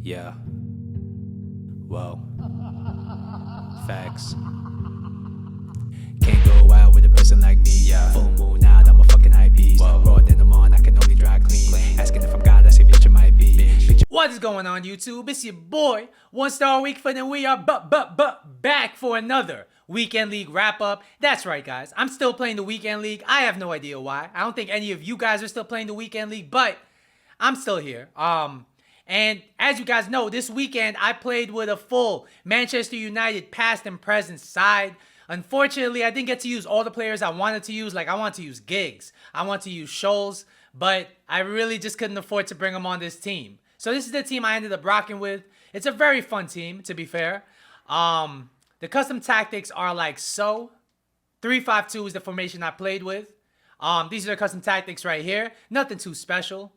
Yeah. Well, facts. Can't go out with a person like me. Yeah. Full moon out, I'm a fucking high beast. Raw than I'm on, I can only dry clean. Asking if I'm God, I say bitch, I might be. Bitch. What is going on, YouTube? It's your boy, One Star Week for, and we are back for another Weekend League wrap-up. That's right, guys. I'm still playing the Weekend League. I have no idea why. I don't think any of you guys are still playing the Weekend League, but I'm still here. And as you guys know, this weekend I played with a full Manchester United past and present side. Unfortunately, I didn't get to use all the players I wanted to use. Like, I want to use Giggs, I want to use Scholes, but I really just couldn't afford to bring them on this team. So this is the team I ended up rocking with. It's a very fun team, to be fair. The custom tactics are like so. 3-5-2 is the formation I played with. These are the custom tactics right here. Nothing too special.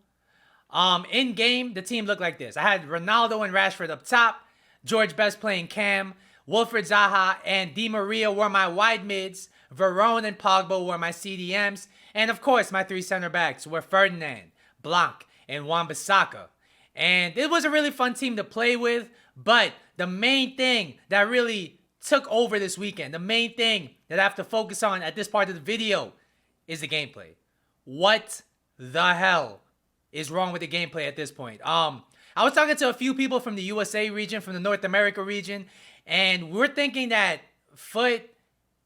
In game, the team looked like this. I had Ronaldo and Rashford up top. George Best playing Cam. Wilfred Zaha and Di Maria were my wide mids. Varane and Pogba were my CDMs. And of course, my three center backs were Ferdinand, Blanc, and Wan-Bissaka. And it was a really fun team to play with. But the main thing that really took over this weekend, the main thing that I have to focus on at this part of the video is the gameplay. What the hell is wrong with the gameplay at this point? I was talking to a few people from the USA region, from the North America region, and we're thinking that Foot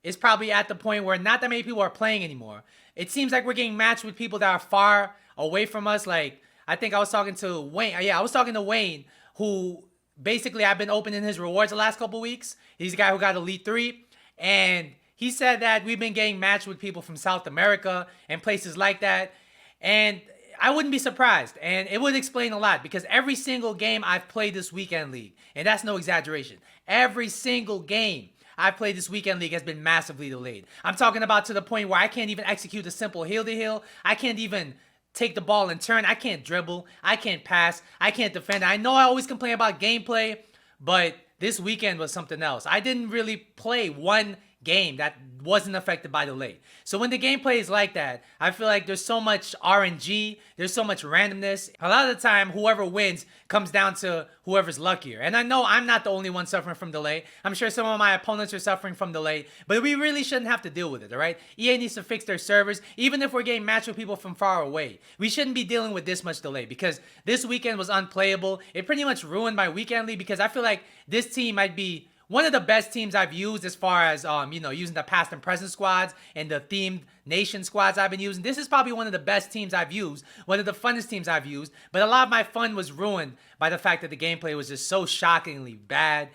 is probably at the point where not that many people are playing anymore. It seems like we're getting matched with people that are far away from us. Like, I think I was talking to Wayne. Yeah, I was talking to Wayne, who basically I've been opening his rewards the last couple weeks. He's the guy who got Elite 3, and he said that we've been getting matched with people from South America and places like that. And I wouldn't be surprised, and it would explain a lot, because every single game I've played this weekend league, and that's no exaggeration, every single game I've played this weekend league has been massively delayed. I'm talking about to the point where I can't even execute a simple heel-to-heel. I can't even take the ball and turn. I can't dribble. I can't pass. I can't defend. I know I always complain about gameplay, but this weekend was something else. I didn't really play one game that wasn't affected by delay. So when the gameplay is like that, I feel like there's so much RNG, there's so much randomness. A lot of the time, whoever wins comes down to whoever's luckier. And I know I'm not the only one suffering from delay. I'm sure some of my opponents are suffering from delay, but we really shouldn't have to deal with it, all right? EA needs to fix their servers, even if we're getting matched with people from far away. We shouldn't be dealing with this much delay, because this weekend was unplayable. It pretty much ruined my weekend league, because I feel like this team might be one of the best teams I've used as far as, using the past and present squads and the themed nation squads I've been using. This is probably one of the best teams I've used, one of the funnest teams I've used, but a lot of my fun was ruined by the fact that the gameplay was just so shockingly bad.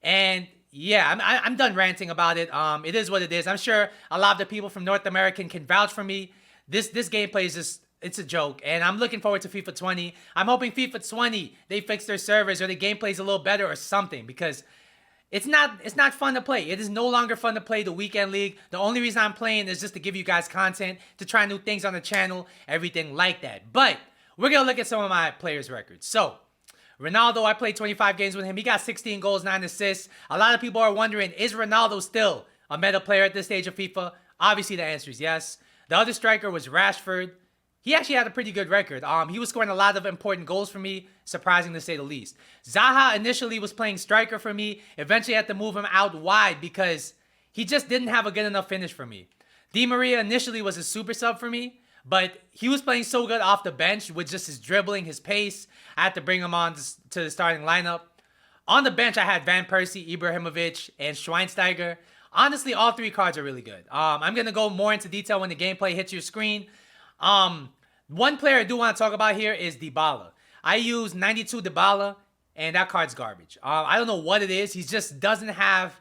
And yeah, I'm done ranting about it. It is what it is. I'm sure a lot of the people from North America can vouch for me. This gameplay is just, it's a joke, and I'm looking forward to FIFA 20. I'm hoping FIFA 20, they fix their servers or the gameplay's a little better or something, because it's not fun to play. It is no longer fun to play the weekend league. The only reason I'm playing is just to give you guys content, to try new things on the channel, everything like that. But we're going to look at some of my players' records. So, Ronaldo, I played 25 games with him. He got 16 goals, 9 assists. A lot of people are wondering, is Ronaldo still a meta player at this stage of FIFA? Obviously, the answer is yes. The other striker was Rashford. He actually had a pretty good record. He was scoring a lot of important goals for me, surprising to say the least. Zaha initially was playing striker for me. Eventually had to move him out wide because he just didn't have a good enough finish for me. Di Maria initially was a super sub for me, but he was playing so good off the bench with just his dribbling, his pace. I had to bring him on to the starting lineup. On the bench, I had Van Persie, Ibrahimovic, and Schweinsteiger. Honestly, all three cards are really good. I'm going to go more into detail when the gameplay hits your screen. One player I do want to talk about here is Dybala. I use 92 Dybala, and that card's garbage. I don't know what it is. He just doesn't have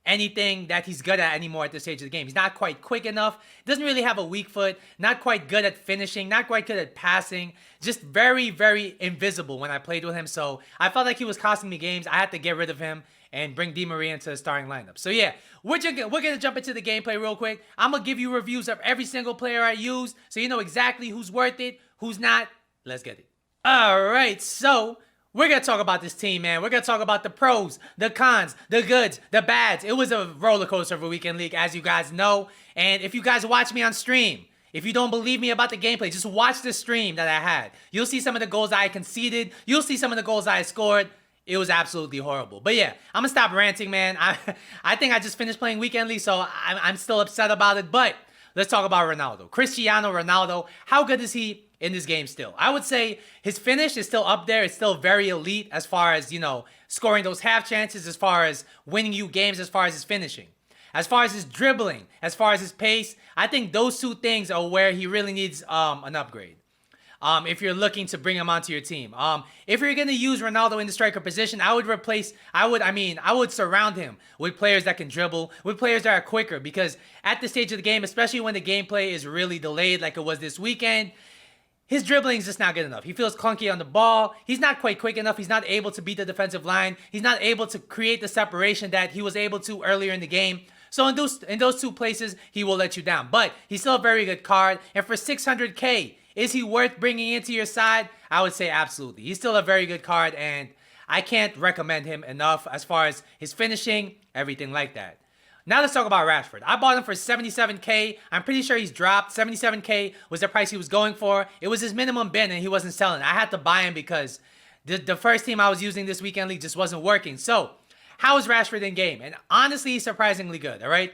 anything that he's good at anymore at this stage of the game. He's not quite quick enough. Doesn't really have a weak foot. Not quite good at finishing. Not quite good at passing. Just very, very invisible when I played with him. So I felt like he was costing me games. I had to get rid of him and bring Di Maria into the starting lineup. So yeah, we're going to jump into the gameplay real quick. I'm going to give you reviews of every single player I use, so you know exactly who's worth it, who's not. Let's get it. All right, so we're going to talk about this team, man. We're going to talk about the pros, the cons, the goods, the bads. It was a roller coaster of a weekend league, as you guys know. And if you guys watch me on stream, If you don't believe me about the gameplay, just watch the stream that I had. You'll see some of the goals I conceded. You'll see some of the goals I scored. It was absolutely horrible. But yeah, I'm gonna stop ranting, man. I think I just finished playing Weekend League, so I'm still upset about it. But let's talk about Ronaldo. Cristiano Ronaldo, how good is he in this game still? I would say his finish is still up there. It's still very elite as far as, scoring those half chances, as far as winning you games, as far as his finishing. As far as his dribbling, as far as his pace, I think those two things are where he really needs an upgrade. If you're looking to bring him onto your team. If you're gonna use Ronaldo in the striker position, I would surround him with players that can dribble, with players that are quicker, because at this stage of the game, especially when the gameplay is really delayed like it was this weekend, his dribbling is just not good enough. He feels clunky on the ball. He's not quite quick enough. He's not able to beat the defensive line. He's not able to create the separation that he was able to earlier in the game. So in those two places, he will let you down. But he's still a very good card. And for 600K, is he worth bringing into your side? I would say absolutely. He's still a very good card, and I can't recommend him enough as far as his finishing, everything like that. Now let's talk about Rashford. I bought him for 77K. I'm pretty sure he's dropped. 77K was the price he was going for. It was his minimum bid, and he wasn't selling. I had to buy him because the first team I was using this weekend league just wasn't working. So, how is Rashford in game? And honestly, he's surprisingly good, all right?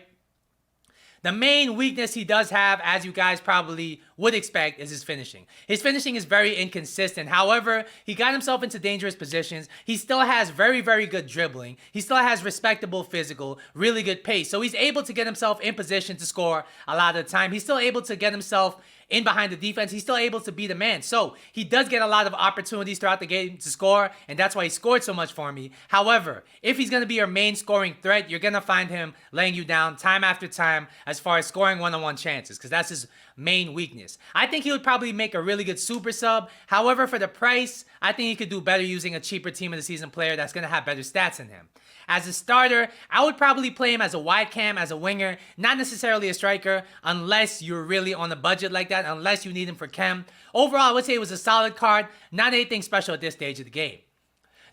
The main weakness he does have, as you guys probably would expect, is his finishing. His finishing is very inconsistent. However, he got himself into dangerous positions. He still has very, very good dribbling. He still has respectable physical, really good pace. So he's able to get himself in position to score a lot of the time. He's still able to get himself in behind the defense. He's still able to be the man. So he does get a lot of opportunities throughout the game to score, and that's why he scored so much for me. However, if he's going to be your main scoring threat, you're going to find him laying you down time after time as far as scoring one-on-one chances, because that's his main weakness. I think he would probably make a really good super sub. However, for the price, I think he could do better using a cheaper team of the season player that's going to have better stats than him. As a starter, I would probably play him as a wide cam, as a winger, not necessarily a striker, unless you're really on a budget like that, unless you need him for chem. Overall, I would say it was a solid card, not anything special at this stage of the game.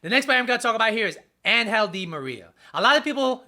The next player I'm going to talk about here is Angel Di Maria. A lot of people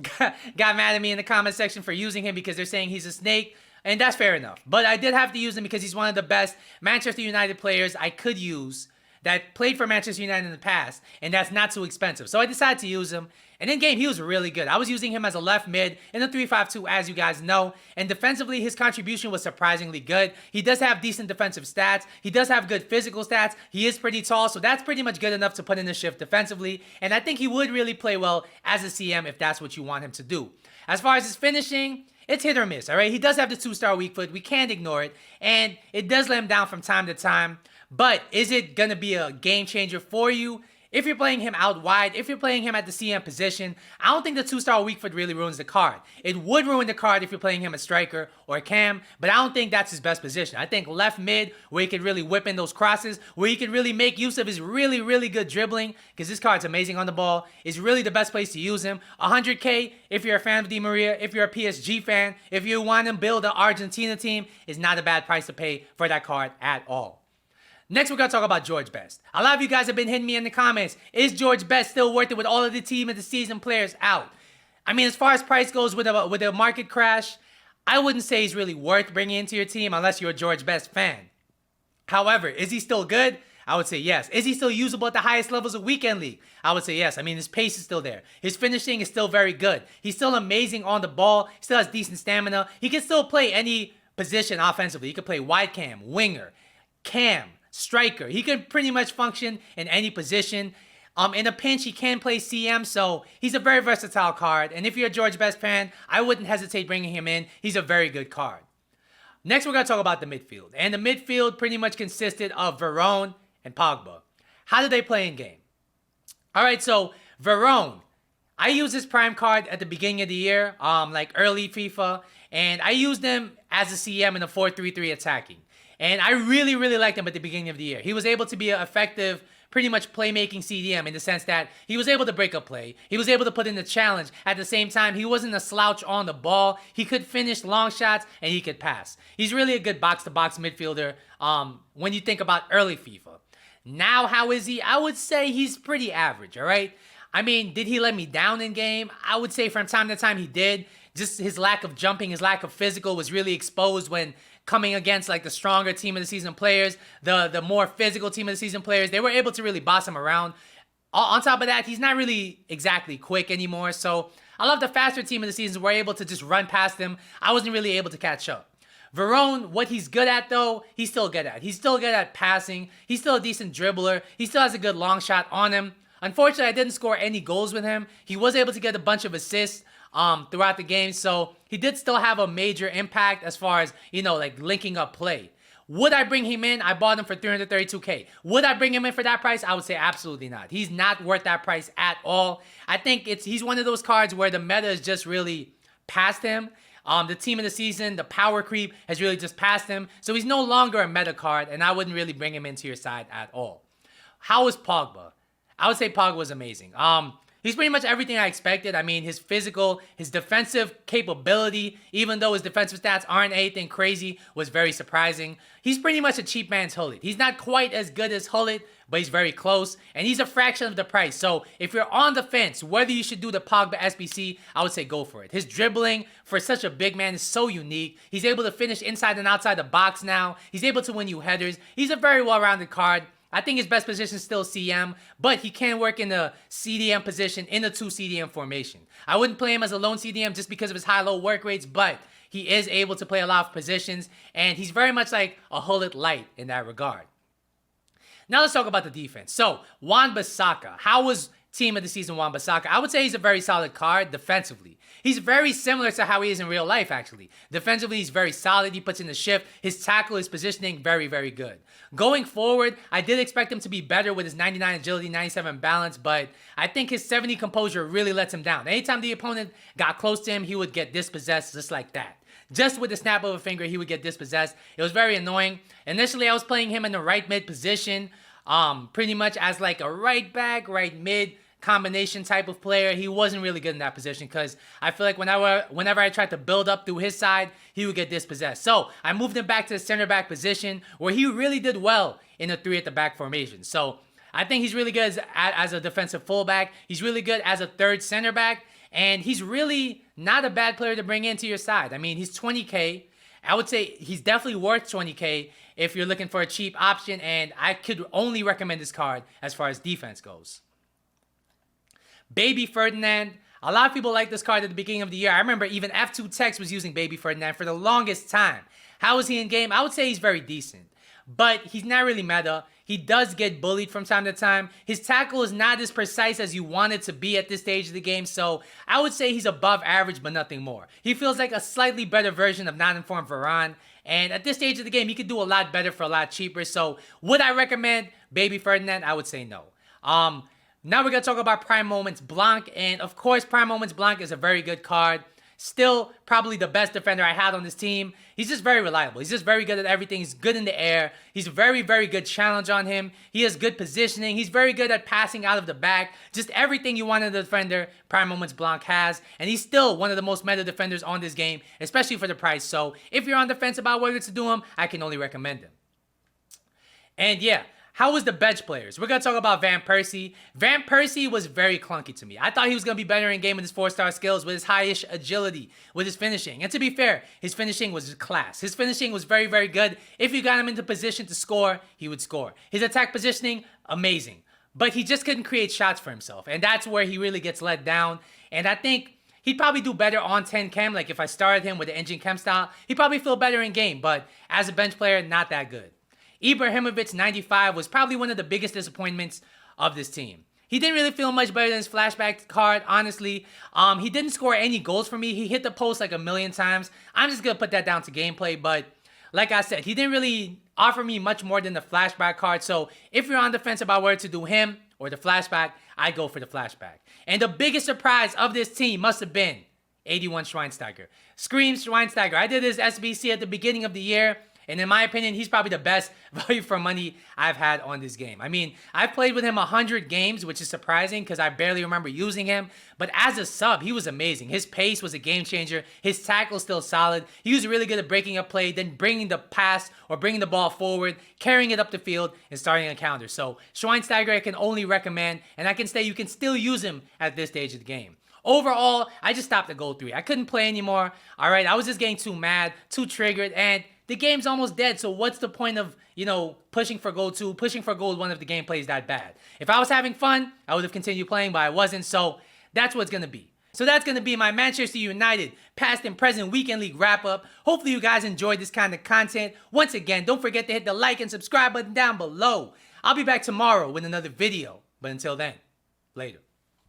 got mad at me in the comment section for using him because they're saying he's a snake, and that's fair enough. But I did have to use him because he's one of the best Manchester United players I could use that played for Manchester United in the past, and that's not too expensive. So I decided to use him. And in game, he was really good. I was using him as a left mid in a 3-5-2, as you guys know. And defensively, his contribution was surprisingly good. He does have decent defensive stats. He does have good physical stats. He is pretty tall, so that's pretty much good enough to put in the shift defensively. And I think he would really play well as a CM if that's what you want him to do. As far as his finishing, it's hit or miss, all right? He does have the 2-star weak foot. We can't ignore it. And it does let him down from time to time. But is it going to be a game changer for you? If you're playing him out wide, if you're playing him at the CM position, I don't think the 2-star weak foot really ruins the card. It would ruin the card if you're playing him as striker or cam, but I don't think that's his best position. I think left mid, where he could really whip in those crosses, where he could really make use of his really, really good dribbling, because this card's amazing on the ball, is really the best place to use him. 100K, if you're a fan of Di Maria, if you're a PSG fan, if you want to build an Argentina team, is not a bad price to pay for that card at all. Next, we're going to talk about George Best. A lot of you guys have been hitting me in the comments. Is George Best still worth it with all of the team of the season players out? I mean, as far as price goes with a market crash, I wouldn't say he's really worth bringing into your team unless you're a George Best fan. However, is he still good? I would say yes. Is he still usable at the highest levels of Weekend League? I would say yes. I mean, his pace is still there. His finishing is still very good. He's still amazing on the ball. He still has decent stamina. He can still play any position offensively. He could play wide cam, winger, cam, striker. He can pretty much function in any position. In a pinch, he can play CM, so he's a very versatile card. And if you're a George Best fan, I wouldn't hesitate bringing him in. He's a very good card. Next, we're going to talk about the midfield. And the midfield pretty much consisted of Varane and Pogba. How did they play in game? All right, so Varane, I used his prime card at the beginning of the year, like early FIFA, and I used him as a CM in a 4-3-3 attacking. And I really, really liked him at the beginning of the year. He was able to be an effective, pretty much playmaking CDM in the sense that he was able to break up play. He was able to put in the challenge. At the same time, he wasn't a slouch on the ball. He could finish long shots, and he could pass. He's really a good box-to-box midfielder when you think about early FIFA. Now, how is he? I would say he's pretty average, all right? I mean, did he let me down in game? I would say from time to time he did. Just his lack of jumping, his lack of physical was really exposed when coming against like the stronger team of the season players, the more physical team of the season players. They were able to really boss him around. On top of that, he's not really exactly quick anymore. So I love the faster team of the season were able to just run past him. I wasn't really able to catch up. Verón, what he's good at though, he's still good at. He's still good at passing. He's still a decent dribbler. He still has a good long shot on him. Unfortunately, I didn't score any goals with him. He was able to get a bunch of assists throughout the game, so he did still have a major impact as far as, like linking up play. Would I bring him in? I bought him for 332K. Would I bring him in for that price? I would say absolutely not. He's not worth that price at all. I think he's one of those cards where the meta is just really past him. The team of the season, the power creep has really just passed him. So he's no longer a meta card, and I wouldn't really bring him into your side at all. How is Pogba? I would say Pogba was amazing. He's pretty much everything I expected. I mean, his physical, his defensive capability, even though his defensive stats aren't anything crazy, was very surprising. He's pretty much a cheap man's Hullet. He's not quite as good as Hullet, but he's very close, and he's a fraction of the price. So if you're on the fence, whether you should do the Pogba SBC, I would say go for it. His dribbling for such a big man is so unique. He's able to finish inside and outside the box now. He's able to win you headers. He's a very well-rounded card. I think his best position is still CM, but he can work in the CDM position in the 2 CDM formation. I wouldn't play him as a lone CDM just because of his high-low work rates, but he is able to play a lot of positions, and he's very much like a Hullet light in that regard. Now let's talk about the defense. So, Wan-Bissaka. How was team of the season Wan-Bissaka? I would say he's a very solid card defensively. He's very similar to how he is in real life, actually. Defensively, he's very solid. He puts in the shift. His tackle, his positioning, very, very good. Going forward, I did expect him to be better with his 99 agility, 97 balance, but I think his 70 composure really lets him down. Anytime the opponent got close to him, he would get dispossessed just like that. Just with the snap of a finger, he would get dispossessed. It was very annoying. Initially, I was playing him in the right mid position, pretty much as like a right back, right mid combination type of player. He wasn't really good in that position because I feel like whenever I tried to build up through his side, he would get dispossessed. So I moved him back to the center back position where he really did well in a 3 at the back formation. So I think he's really good as a defensive fullback. He's really good as a third center back. And he's really not a bad player to bring into your side. I mean, he's 20K. I would say he's definitely worth 20K if you're looking for a cheap option. And I could only recommend this card as far as defense goes. Baby Ferdinand. A lot of people like this card at the beginning of the year. I remember even F2 Tex was using Baby Ferdinand for the longest time. How is he in game? I would say he's very decent. But he's not really meta. He does get bullied from time to time. His tackle is not as precise as you want it to be at this stage of the game. So I would say he's above average, but nothing more. He feels like a slightly better version of non-informed Varane. And at this stage of the game, he could do a lot better for a lot cheaper. So would I recommend Baby Ferdinand? I would say no. Now we're going to talk about Prime Moments Blanc. And of course, Prime Moments Blanc is a very good card. Still probably the best defender I had on this team. He's just very reliable. He's just very good at everything. He's good in the air. He's a very, very good challenge on him. He has good positioning. He's very good at passing out of the back. Just everything you want in a defender, Prime Moments Blanc has. And he's still one of the most meta defenders on this game, especially for the price. So if you're on the fence about whether to do him, I can only recommend him. And yeah, how was the bench players? We're going to talk about Van Persie. Van Persie was very clunky to me. I thought he was going to be better in game with his 4-star skills, with his high-ish agility, with his finishing. And to be fair, his finishing was class. His finishing was very, very good. If you got him into position to score, he would score. His attack positioning, amazing. But he just couldn't create shots for himself. And that's where he really gets let down. And I think he'd probably do better on 10 chem. Like if I started him with the engine chem style, he'd probably feel better in game. But as a bench player, not that good. Ibrahimovic 95 was probably one of the biggest disappointments of this team. He didn't really feel much better than his flashback card, honestly. He didn't score any goals for me. He hit the post like a million times. I'm just going to put that down to gameplay. But like I said, he didn't really offer me much more than the flashback card. So if you're on the fence about whether to do him or the flashback, I go for the flashback. And the biggest surprise of this team must have been 81 Schweinsteiger. Screams Schweinsteiger. I did his SBC at the beginning of the year. And in my opinion, he's probably the best value for money I've had on this game. I mean, I've played with him 100 games, which is surprising because I barely remember using him. But as a sub, he was amazing. His pace was a game changer. His tackle still solid. He was really good at breaking up play, then bringing the pass or bringing the ball forward, carrying it up the field, and starting a counter. So Schweinsteiger I can only recommend, and I can say you can still use him at this stage of the game. Overall, I just stopped at goal 3. I couldn't play anymore. All right, I was just getting too mad, too triggered, and the game's almost dead. So what's the point of, pushing for gold 2, pushing for gold 1 if the game plays that bad? If I was having fun, I would have continued playing, but I wasn't. So that's what's going to be. So that's going to be my Manchester United past and present Weekend League wrap-up. Hopefully you guys enjoyed this kind of content. Once again, don't forget to hit the like and subscribe button down below. I'll be back tomorrow with another video. But until then, later.